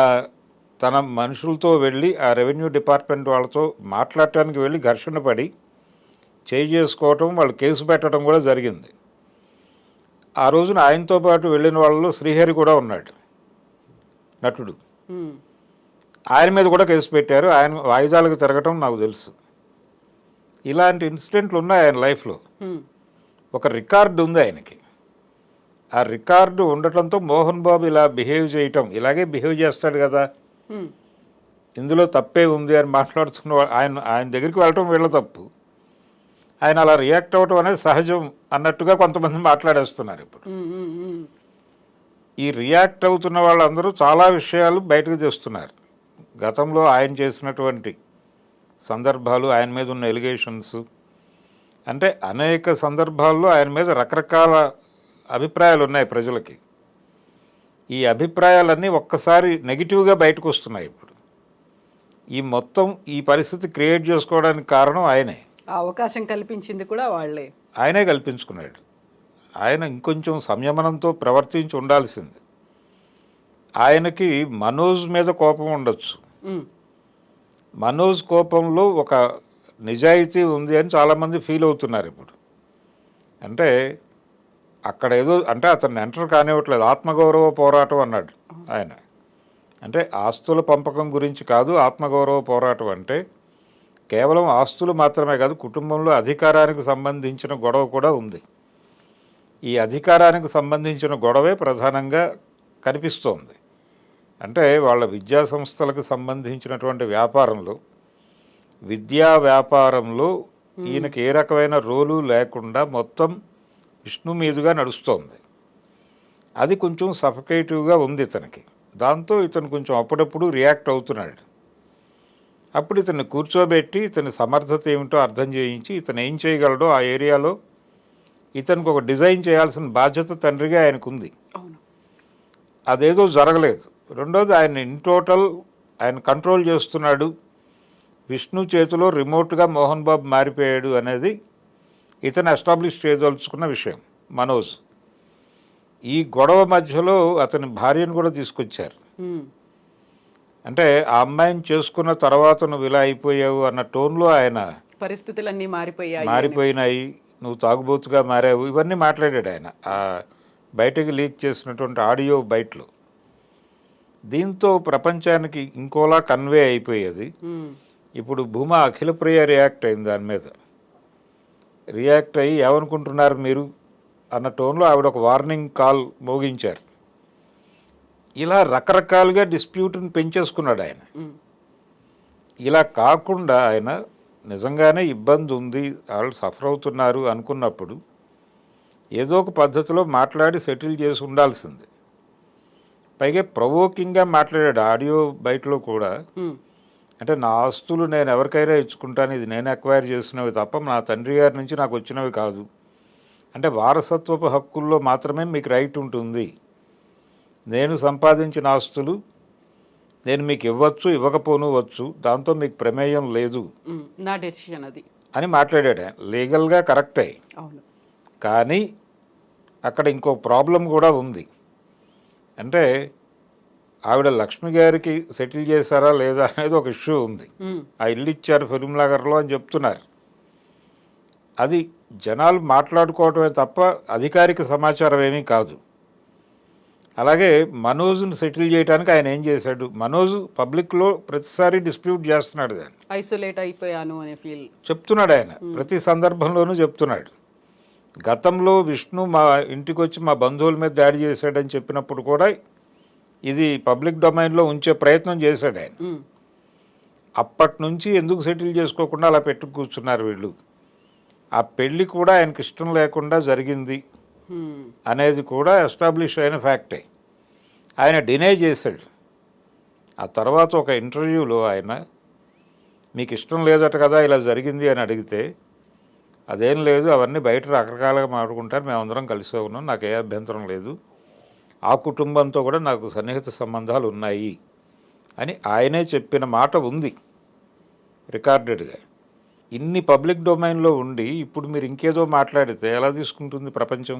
తన మనుషులతో వెళ్ళి ఆ రెవెన్యూ డిపార్ట్మెంట్ వాళ్ళతో మాట్లాడటానికి వెళ్ళి ఘర్షణ పడి చేసుకోవటం, వాళ్ళు కేసు పెట్టడం కూడా జరిగింది. ఆ రోజున ఆయనతో పాటు వెళ్ళిన వాళ్ళలో శ్రీహరి కూడా ఉన్నాడు, నటుడు. ఆయన మీద కూడా కేసు పెట్టారు. ఆయన వాయిదాలకు తిరగటం నాకు తెలుసు. ఇలాంటి ఇన్సిడెంట్లు ఉన్నాయి ఆయన లైఫ్లో. ఒక రికార్డు ఉంది ఆయనకి. ఆ రికార్డు ఉండటంతో మోహన్ బాబు ఇలా బిహేవ్ చేయటం, ఇలాగే బిహేవ్ చేస్తాడు కదా, ఇందులో తప్పే ఉంది అని మాట్లాడుతున్న ఆయన దగ్గరికి వెళ్ళటం వీళ్ళ తప్పు. ఆయన అలా రియాక్ట్ అవ్వటం అనేది సహజం అన్నట్టుగా కొంతమంది మాట్లాడేస్తున్నారు ఇప్పుడు. ఈ రియాక్ట్ అవుతున్న వాళ్ళందరూ చాలా విషయాలు బయటకు తెస్తున్నారు. గతంలో ఆయన చేసినటువంటి సందర్భాలు, ఆయన మీద ఉన్న ఎలిగేషన్స్, అంటే అనేక సందర్భాల్లో ఆయన మీద రకరకాల అభిప్రాయాలు ఉన్నాయి ప్రజలకి. ఈ అభిప్రాయాలన్నీ ఒక్కసారి నెగిటివ్గా బయటకు వస్తున్నాయి ఇప్పుడు. ఈ పరిస్థితి క్రియేట్ చేసుకోవడానికి కారణం ఆయనే. అవకాశం కల్పించింది కూడా ఆయనే కల్పించుకున్నాడు. ఆయన ఇంకొంచెం సంయమనంతో ప్రవర్తించి ఉండాల్సింది. ఆయనకి మనోజ్ మీద కోపం ఉండొచ్చు. మనోజ్ కోపంలో ఒక నిజాయితీ ఉంది అని చాలామంది ఫీల్ అవుతున్నారు ఇప్పుడు. అంటే అక్కడ ఏదో అతన్ని ఎంటర్ కానివ్వట్లేదు. ఆత్మగౌరవ పోరాటం అన్నాడు ఆయన. అంటే ఆస్తుల పంపకం గురించి కాదు, ఆత్మగౌరవ పోరాటం అంటే కేవలం ఆస్తులు మాత్రమే కాదు, కుటుంబంలో అధికారానికి సంబంధించిన గొడవ కూడా ఉంది. ఈ అధికారానికి సంబంధించిన గొడవే ప్రధానంగా కనిపిస్తోంది. అంటే వాళ్ళ విద్యా సంస్థలకు సంబంధించినటువంటి విద్యా వ్యాపారంలో ఈయనకి ఏ రకమైన రోలు లేకుండా మొత్తం విష్ణు మీదుగా నడుస్తోంది. అది కొంచెం సఫకేటివ్గా ఉంది ఇతనికి. దాంతో ఇతను కొంచెం అప్పుడప్పుడు రియాక్ట్ అవుతున్నాడు. అప్పుడు ఇతన్ని కూర్చోబెట్టి ఇతని సమర్థత ఏమిటో అర్థం చేయించి ఇతను ఏం చేయగలడో ఆ ఏరియాలో ఇతనికి ఒక డిజైన్ చేయాల్సిన బాధ్యత తండ్రిగా ఆయనకు ఉంది. అదేదో జరగలేదు. రెండోది ఆయన ఇన్ టోటల్ ఆయన కంట్రోల్ చేస్తున్నాడు, విష్ణు చేతిలో రిమోట్గా మోహన్ బాబు మారిపోయాడు అనేది ఇతను ఎస్టాబ్లిష్ చేయదలుచుకున్న విషయం మనోజ్. ఈ గొడవ మధ్యలో అతని భార్యను కూడా తీసుకొచ్చారు. అంటే ఆ అమ్మాయిని చేసుకున్న తర్వాత నువ్వు ఇలా అయిపోయావు అన్న టోన్లో ఆయన పరిస్థితులన్నీ మారిపోయినాయి, నువ్వు తాగుబోతుగా మారావు, ఇవన్నీ మాట్లాడాడు ఆయన ఆ బయటకు లీక్ చేసినటువంటి ఆడియో బయటలో. దీంతో ప్రపంచానికి ఇంకోలా కన్వే అయిపోయేది. ఇప్పుడు భూమా అఖిలప్రియ రియాక్ట్ అయింది దాని మీద. రియాక్ట్ అయ్యి ఏమనుకుంటున్నారు మీరు అన్న టోన్లో ఆవిడ ఒక వార్నింగ్ కాల్ మోగించారు. ఇలా రకరకాలుగా డిస్ప్యూట్ని పెంచేసుకున్నాడు ఆయన. ఇలా కాకుండా ఆయన నిజంగానే ఇబ్బంది ఉంది, వాళ్ళు సఫర్ అవుతున్నారు అనుకున్నప్పుడు ఏదో ఒక పద్ధతిలో మాట్లాడి సెటిల్ చేసి ఉండాల్సింది. పైగా ప్రవోకింగ్గా మాట్లాడాడు ఆడియో బయటలో కూడా. అంటే నా ఆస్తులు నేను ఎవరికైనా ఇచ్చుకుంటాను, ఇది నేను అక్వైర్ చేసినవి తప్ప నా తండ్రి గారి నుంచి నాకు వచ్చినవి కాదు. అంటే వారసత్వపు హక్కుల్లో మాత్రమే మీకు రైట్ ఉంటుంది, నేను సంపాదించిన ఆస్తులు నేను మీకు ఇవ్వచ్చు ఇవ్వకపోను వచ్చు, దాంతో మీకు ప్రమేయం లేదు, నా డెసిషన్ అది అని మాట్లాడాడు. లీగల్గా కరెక్టే. అవును. కానీ అక్కడ ఇంకో ప్రాబ్లం కూడా ఉంది. అంటే ఆవిడ లక్ష్మి గారికి సెటిల్ చేశారా లేదా అనేది ఒక ఇష్యూ ఉంది. ఆ ఇల్లు ఇచ్చారు ఫిల్మ్నగర్లో అని చెప్తున్నారు. అది జనాలు మాట్లాడుకోవటమే తప్ప అధికారిక సమాచారం ఏమీ కాదు. అలాగే మనోజ్ను సెటిల్ చేయడానికి ఆయన ఏం చేశాడు, మనోజ్ పబ్లిక్లో ప్రతిసారి డిస్ప్యూట్ చేస్తున్నాడు, దాన్ని ఐసోలేట్ అయిపోయాను అనే ఫీల్ చెప్తున్నాడు ఆయన, ప్రతి సందర్భంలోనూ చెప్తున్నాడు. గతంలో విష్ణు మా ఇంటికి వచ్చి మా బంధువుల మీద దాడి చేశాడని చెప్పినప్పుడు కూడా ఇది పబ్లిక్ డొమైన్లో ఉంచే ప్రయత్నం చేశాడు ఆయన. అప్పటి నుంచి ఎందుకు సెటిల్ చేసుకోకుండా అలా పెట్టు కూర్చున్నారు వీళ్ళు. ఆ పెళ్ళి కూడా ఆయనకి ఇష్టం లేకుండా జరిగింది అనేది కూడా ఎస్టాబ్లిష్ అయిన ఫ్యాక్టే. ఆయన డినై చేశాడు. ఆ తర్వాత ఒక ఇంటర్వ్యూలో ఆయన మీకు ఇష్టం లేదట కదా ఇలా జరిగింది అని అడిగితే, అదేం లేదు, అవన్నీ బయట రకరకాలుగా మాట్లాడుకుంటారు, మేమందరం కలిసి ఉన్నాం, నాకు ఏ అభ్యంతరం లేదు, ఆ కుటుంబంతో కూడా నాకు సన్నిహిత సంబంధాలు ఉన్నాయి అని ఆయనే చెప్పిన మాట ఉంది రికార్డెడ్గా. ఇన్ని పబ్లిక్ డొమైన్లో ఉండి ఇప్పుడు మీరు ఇంకేదో మాట్లాడితే ఎలా తీసుకుంటుంది ప్రపంచం?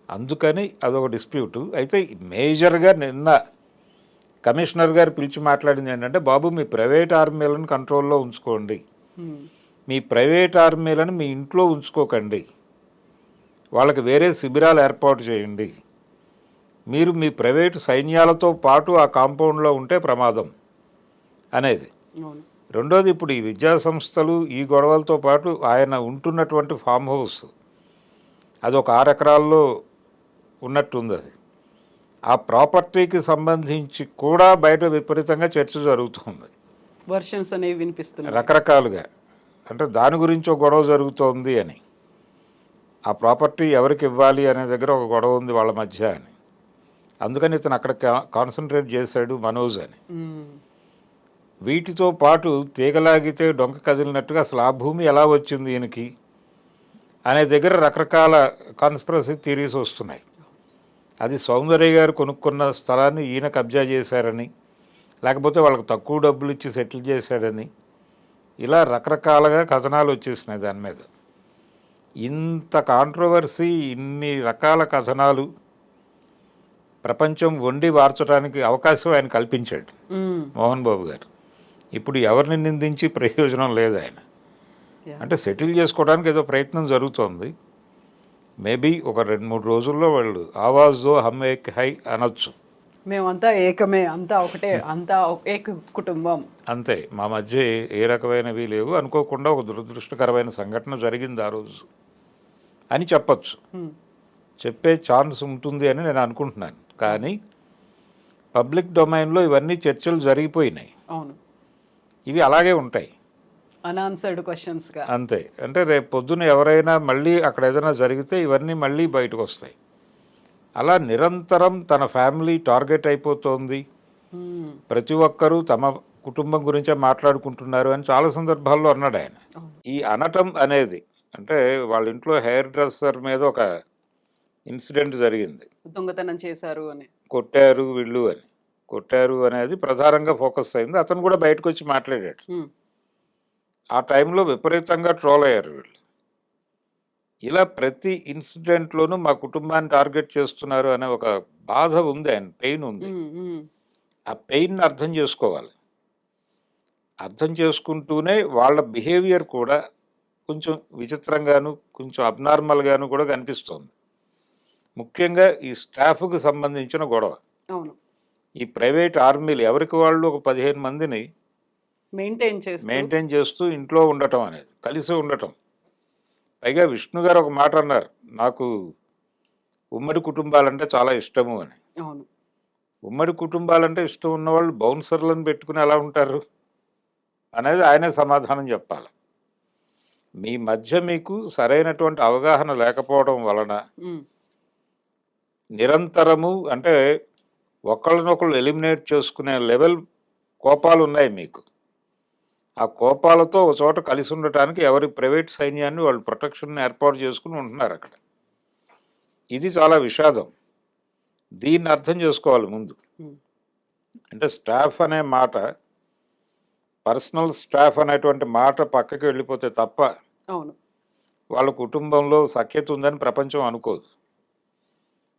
అందుకని అదొక డిస్ప్యూటు. అయితే మేజర్గా నిన్న కమిషనర్ గారు పిలిచి మాట్లాడింది ఏంటంటే, బాబు మీ ప్రైవేట్ ఆర్మీలను కంట్రోల్లో ఉంచుకోండి, మీ ప్రైవేట్ ఆర్మీలను మీ ఇంట్లో ఉంచుకోకండి, వాళ్ళకి వేరే శిబిరాలు ఏర్పాటు చేయండి, మీరు మీ ప్రైవేటు సైన్యాలతో పాటు ఆ కాంపౌండ్లో ఉంటే ప్రమాదం అనేది. రెండోది, ఇప్పుడు ఈ విద్యా సంస్థలు ఈ గొడవలతో పాటు ఆయన ఉంటున్నటువంటి ఫామ్ హౌస్ అది ఒక 6 ఎకరాల్లో ఉన్నట్టుంది. అది ఆ ప్రాపర్టీకి సంబంధించి కూడా బయట విపరీతంగా చర్చ జరుగుతుంది, వర్షన్స్ అనేవి వినిపిస్తున్నాయి రకరకాలుగా. అంటే దాని గురించి ఒక గొడవ జరుగుతోంది అని, ఆ ప్రాపర్టీ ఎవరికి ఇవ్వాలి అనే దగ్గర ఒక గొడవ ఉంది వాళ్ళ మధ్య అని. అందుకని ఇతను అక్కడ కాన్సన్ట్రేట్ చేశాడు మనోజ్ అని. వీటితో పాటు తీగలాగితే డొంక కదిలినట్టుగా అసలు ఆ భూమి ఎలా వచ్చింది ఈయనకి అనే దగ్గర రకరకాల కాన్స్పిరసీ థియరీస్ వస్తున్నాయి. అది సౌందర్య గారు కొనుక్కున్న స్థలాన్ని ఈయన కబ్జా చేశారని, లేకపోతే వాళ్ళకి తక్కువ డబ్బులు ఇచ్చి సెటిల్ చేశాడని, ఇలా రకరకాలుగా కథనాలు వచ్చేసినాయి దాని మీద. ఇంత కాంట్రవర్సీ, ఇన్ని రకాల కథనాలు ప్రపంచం వండి వార్చడానికి అవకాశం ఆయన కల్పించాడు మోహన్ బాబు గారు. ఇప్పుడు ఎవరిని నిందించి ప్రయోజనం లేదు. ఆయన అంటే సెటిల్ చేసుకోవడానికి ఏదో ప్రయత్నం జరుగుతోంది. మేబీ ఒక 2-3 రోజుల్లో వాళ్ళు ఆవాజ్తో హమ్ ఏక్ హై అనొచ్చు, మేమంతా ఏకమే, అంతా ఒకటే, అంతా ఏక కుటుంబం, అంతే, మా మధ్య ఏ రకమైనవి లేవు, అనుకోకుండా ఒక దురదృష్టకరమైన సంఘటన జరిగింది ఆ రోజు అని చెప్పచ్చు, చెప్పే ఛాన్స్ ఉంటుంది అని నేను అనుకుంటున్నాను. కానీ పబ్లిక్ డొమైన్లో ఇవన్నీ చర్చలు జరిగిపోయినాయి. అవును, ఇవి అలాగే ఉంటాయి, అన్ఆన్సర్డ్ క్వశ్చన్స్ గా. అంతే. అంటే రేపు పొద్దున ఎవరైనా మళ్ళీ అక్కడ ఏదైనా జరిగితే ఇవన్నీ మళ్ళీ బయటకు వస్తాయి. అలా నిరంతరం తన ఫ్యామిలీ టార్గెట్ అయిపోతోంది, ప్రతి ఒక్కరూ తమ కుటుంబం గురించే మాట్లాడుకుంటున్నారు అని చాలా సందర్భాల్లో అన్నాడు ఆయన. ఈ అనటం అనేది అంటే వాళ్ళ ఇంట్లో హెయిర్ డ్రెస్సర్ మీద ఒక ఇన్సిడెంట్ జరిగింది, దొంగతనం చేశారు అని, కొట్టారు వీళ్ళు అని. కొట్టారు అనేది ప్రధానంగా ఫోకస్ అయింది. అతను కూడా బయటకు వచ్చి మాట్లాడాడు. ఆ టైంలో విపరీతంగా ట్రోల్ అయ్యారు వీళ్ళు. ఇలా ప్రతి ఇన్సిడెంట్లోనూ మా కుటుంబాన్ని టార్గెట్ చేస్తున్నారు అనే ఒక బాధ ఉంది, ఆయన పెయిన్ ఉంది. ఆ పెయిన్ అర్థం చేసుకోవాలి. అర్థం చేసుకుంటూనే వాళ్ళ బిహేవియర్ కూడా కొంచెం విచిత్రంగాను కొంచెం అబ్నార్మల్గాను కూడా కనిపిస్తుంది. ముఖ్యంగా ఈ స్టాఫ్కి సంబంధించిన గొడవ. అవును, ఈ ప్రైవేట్ ఆర్మీలు ఎవరికి వాళ్ళు ఒక 15 మందిని మెయింటైన్ చేస్తూ ఇంట్లో ఉండటం అనేది, కలిసి ఉండటం. పైగా విష్ణు గారు ఒక మాట అన్నారు, నాకు ఉమ్మడి కుటుంబాలంటే చాలా ఇష్టము అని. అవును, ఉమ్మడి కుటుంబాలంటే ఇష్టం ఉన్నవాళ్ళు బౌన్సర్లను పెట్టుకుని ఎలా ఉంటారు అనేది ఆయనే సమాధానం చెప్పాలి. మీ మధ్య మీకు సరైనటువంటి అవగాహన లేకపోవడం వలన నిరంతరము అంటే ఒకళ్ళనొకళ్ళు ఎలిమినేట్ చేసుకునే లెవెల్ కోపాలు ఉన్నాయి మీకు. ఆ కోపాలతో ఒక చోట కలిసి ఉండటానికి ఎవరి ప్రైవేట్ సైన్యాన్ని వాళ్ళు ప్రొటెక్షన్ ఏర్పాటు చేసుకుని ఉంటున్నారు అక్కడ. ఇది చాలా విషాదం. దీన్ని అర్థం చేసుకోవాలి ముందు. అంటే స్టాఫ్ అనే మాట, పర్సనల్ స్టాఫ్ అనేటువంటి మాట పక్కకి వెళ్ళిపోతే తప్ప అవును, వాళ్ళ కుటుంబంలో సఖ్యత ఉందని ప్రపంచం అనుకోదు.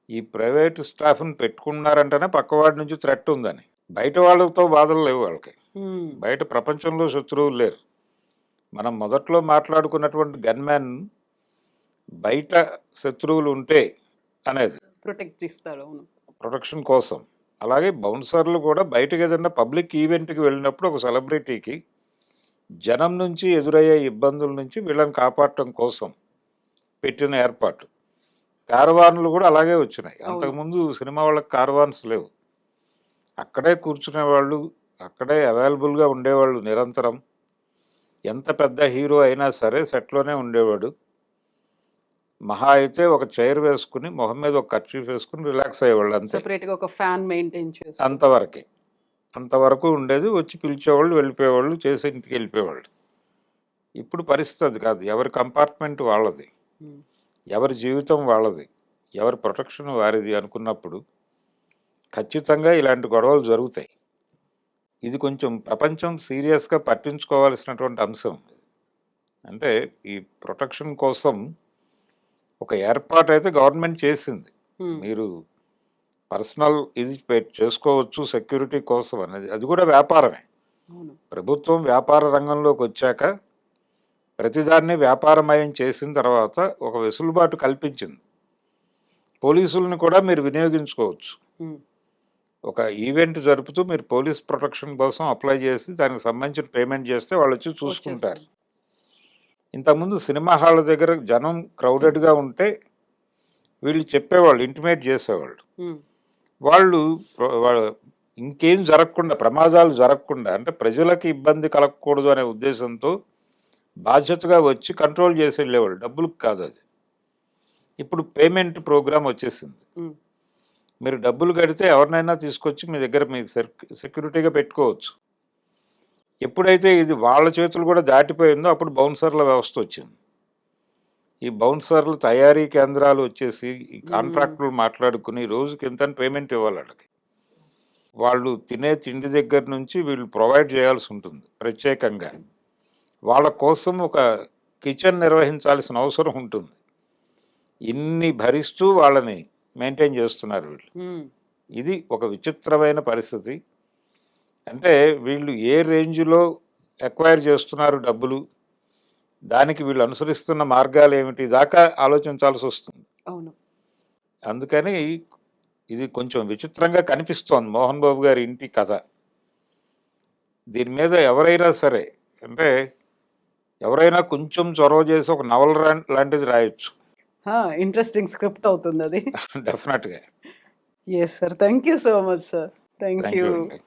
ఈ ప్రైవేట్ స్టాఫ్ని పెట్టుకున్నారంటేనే పక్కవాడి నుంచి థ్రెట్ ఉందని. బయట వాళ్ళతో బాధలు లేవు వాళ్ళకి. బయట ప్రపంచంలో శత్రువులు లేరు. మనం మొదట్లో మాట్లాడుకున్నటువంటి గన్మ్యాన్ బయట శత్రువులు ఉంటే అనేది ప్రొటెక్ట్ చేస్తారు. అవును, ప్రొటెక్షన్ కోసం. అలాగే బౌన్సర్లు కూడా బయటకు ఏదైనా పబ్లిక్ ఈవెంట్కి వెళ్ళినప్పుడు ఒక సెలబ్రిటీకి జనం నుంచి ఎదురయ్యే ఇబ్బందుల నుంచి వీళ్ళని కాపాడటం కోసం పెట్టిన ఏర్పాటు. కారవాన్లు కూడా అలాగే వచ్చినాయి. అంతకుముందు సినిమా వాళ్ళకి కారవాన్స్ లేవు. అక్కడే కూర్చునేవాళ్ళు, అక్కడే అవైలబుల్గా ఉండేవాళ్ళు నిరంతరం. ఎంత పెద్ద హీరో అయినా సరే సెట్లోనే ఉండేవాడు. మహా అయితే ఒక చైర్ వేసుకుని మొహం మీద ఒక కర్చీఫ్ వేసుకుని రిలాక్స్ అయ్యేవాళ్ళు, అంతే. సెపరేట్గా ఒక ఫ్యాన్ మెయింటైన్ చేసి అంతవరకు ఉండేది. వచ్చి పిలిచేవాళ్ళు, వెళ్ళిపోయేవాళ్ళు, చేసి ఇంటికి వెళ్ళిపోయేవాళ్ళు. ఇప్పుడు పరిస్థితి అది కాదు. ఎవరి కంపార్ట్మెంట్ వాళ్ళది, ఎవరి జీవితం వాళ్ళది, ఎవరి ప్రొటెక్షన్ వారిది అనుకున్నప్పుడు ఖచ్చితంగా ఇలాంటి గొడవలు జరుగుతాయి. ఇది కొంచెం ప్రపంచం సీరియస్గా పట్టించుకోవాల్సినటువంటి అంశం. అంటే ఈ ప్రొటెక్షన్ కోసం ఒక ఏర్పాటు అయితే గవర్నమెంట్ చేసింది. మీరు పర్సనల్ ఇది చేసుకోవచ్చు సెక్యూరిటీ కోసం అనేది, అది కూడా వ్యాపారమే. ప్రభుత్వం వ్యాపార రంగంలోకి వచ్చాక ప్రతిదాన్ని వ్యాపారమయం చేసిన తర్వాత ఒక వెసులుబాటు కల్పించింది. పోలీసులను కూడా మీరు వినియోగించుకోవచ్చు. ఒక ఈవెంట్ జరుపుతూ మీరు పోలీస్ ప్రొటెక్షన్ కోసం అప్లై చేసి దానికి సంబంధించిన పేమెంట్ చేస్తే వాళ్ళు వచ్చి చూసుకుంటారు. ఇంతకుముందు సినిమా హాళ్ళ దగ్గర జనం క్రౌడెడ్గా ఉంటే వీళ్ళు చెప్పేవాళ్ళు, ఇంటిమేట్ చేసేవాళ్ళు. వాళ్ళు ఇంకేం జరగకుండా, ప్రమాదాలు జరగకుండా, అంటే ప్రజలకు ఇబ్బంది కలగకూడదు అనే ఉద్దేశంతో బాధ్యతగా వచ్చి కంట్రోల్ చేసి వెళ్ళేవాళ్ళు. డబ్బులకు కాదు అది. ఇప్పుడు పేమెంట్ ప్రోగ్రామ్ వచ్చేసింది. మీరు డబ్బులు కడితే ఎవరినైనా తీసుకొచ్చి మీ దగ్గర మీకు సెక్యూరిటీగా పెట్టుకోవచ్చు. ఎప్పుడైతే ఇది వాళ్ళ చేతులు కూడా దాటిపోయిందో అప్పుడు బౌన్సర్ల వ్యవస్థ వచ్చింది. ఈ బౌన్సర్లు తయారీ కేంద్రాలు వచ్చేసి ఈ కాంట్రాక్టులు మాట్లాడుకుని రోజుకి ఎంత పేమెంట్ ఇవ్వాలి వాళ్ళకి. వాళ్ళు తినే తిండి దగ్గర నుంచి వీళ్ళు ప్రొవైడ్ చేయాల్సి ఉంటుంది ప్రత్యేకంగా. వాళ్ళ కోసం ఒక కిచెన్ నిర్వహించాల్సిన అవసరం ఉంటుంది. ఇన్ని భరిస్తూ వాళ్ళని మెయింటైన్ చేస్తున్నారు వీళ్ళు. ఇది ఒక విచిత్రమైన పరిస్థితి. అంటే వీళ్ళు ఏ రేంజ్లో ఎక్వైర్ చేస్తున్నారు డబ్బులు, దానికి వీళ్ళు అనుసరిస్తున్న మార్గాలు ఏమిటి దాకా ఆలోచించాల్సి వస్తుంది. అవును, అందుకని ఇది కొంచెం విచిత్రంగా కనిపిస్తోంది మోహన్ బాబు గారి ఇంటి కథ. దీని మీద ఎవరైనా సరే, అంటే ఎవరైనా కొంచెం చొరవ చేసి ఒక నవల లాంటిది రాయొచ్చు. ఇంట్రెస్టింగ్ స్క్రిప్ట్ అవుతుంది అది. డెఫినెట్గా. Yes sir, thank you so much sir. Thank you. అండి.